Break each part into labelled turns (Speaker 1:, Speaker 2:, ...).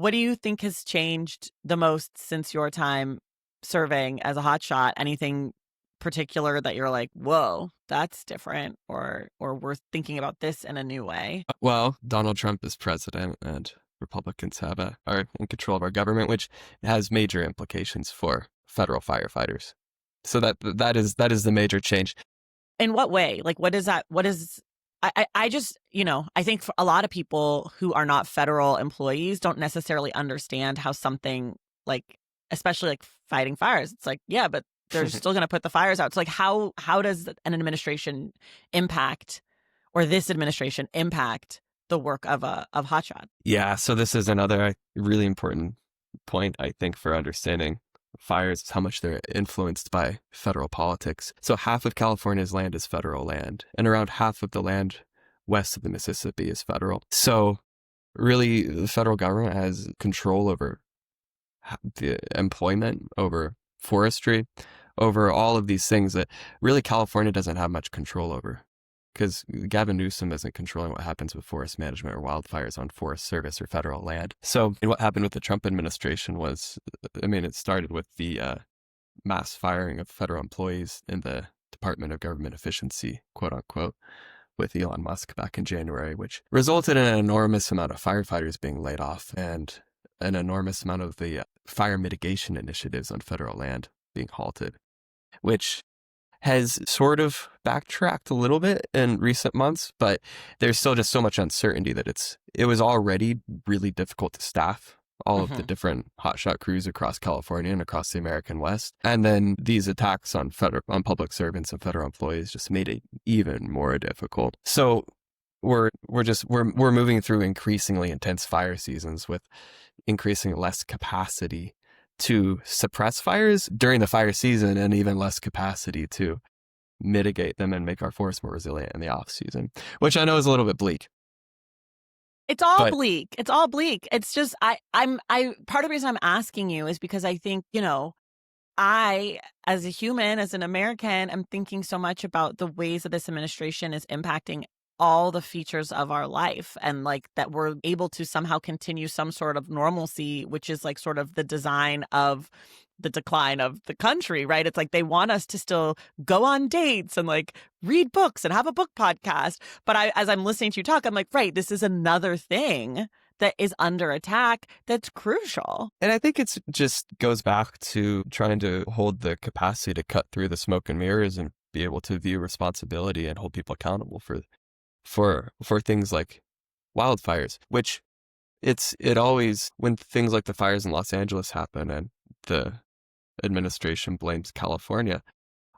Speaker 1: What do you think has changed the most since your time serving as a hotshot? Anything particular that you're like, whoa, that's different, or we're thinking about this in a new way?
Speaker 2: Well, Donald Trump is president, and Republicans are in control of our government, which has major implications for federal firefighters. So that is the major change.
Speaker 1: In what way? Like, what is that? What is I just, I think for a lot of people who are not federal employees don't necessarily understand how something like, especially like fighting fires. It's like, yeah, but they're still going to put the fires out. It's like, how does an administration impact, or this administration impact the work of hotshot?
Speaker 2: Yeah, so this is another really important point, I think, for understanding fires, is how much they're influenced by federal politics. So half of California's land is federal land, and around half of the land west of the Mississippi is federal. So really, the federal government has control over the employment, over forestry, over all of these things that really California doesn't have much control over. Because Gavin Newsom isn't controlling what happens with forest management or wildfires on Forest Service or federal land. So what happened with the Trump administration was, it started with the mass firing of federal employees in the Department of Government Efficiency, quote unquote, with Elon Musk back in January, which resulted in an enormous amount of firefighters being laid off and an enormous amount of the fire mitigation initiatives on federal land being halted, which has sort of backtracked a little bit in recent months, but there's still just so much uncertainty that it was already really difficult to staff all of the different hotshot crews across California and across the American West. And then these attacks on public servants and federal employees just made it even more difficult. So we're moving through increasingly intense fire seasons with increasing less capacity to suppress fires during the fire season, and even less capacity to mitigate them and make our forest more resilient in the off season, which I know is a little bit bleak.
Speaker 1: It's all
Speaker 2: But
Speaker 1: bleak. It's all bleak. It's just I'm part of the reason I'm asking you is because I think, I, as a human, as an American, am thinking so much about the ways that this administration is impacting all the features of our life, and like that we're able to somehow continue some sort of normalcy, which is like sort of the design of the decline of the country, right? It's like they want us to still go on dates and like read books and have a book podcast. But as I'm listening to you talk, I'm like, right, this is another thing that is under attack that's crucial.
Speaker 2: and I think it's just goes back to trying to hold the capacity to cut through the smoke and mirrors and be able to view responsibility and hold people accountable for things like wildfires, which it always, when things like the fires in Los Angeles happen and the administration blames California,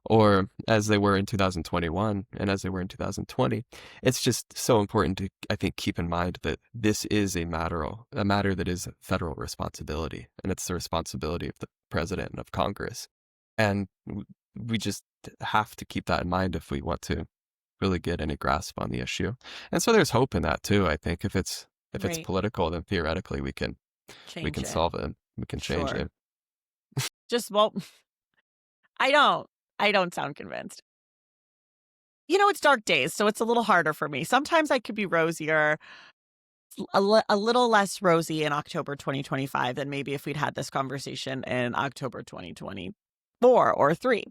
Speaker 2: or as they were in 2021 and as they were in 2020, it's just so important to, I think, keep in mind that this is a matter that is federal responsibility, and it's the responsibility of the president and of Congress. And we just have to keep that in mind if we want to really get any grasp on the issue. And so there's hope in that too. I think if it's
Speaker 1: Right.
Speaker 2: political, then theoretically we can
Speaker 1: Change it.
Speaker 2: solve it. We can change
Speaker 1: Sure.
Speaker 2: it.
Speaker 1: Just, well, I don't. I don't sound convinced. It's dark days, so it's a little harder for me. Sometimes I could be rosier, a little less rosy in October 2025 than maybe if we'd had this conversation in October 2024 or 3.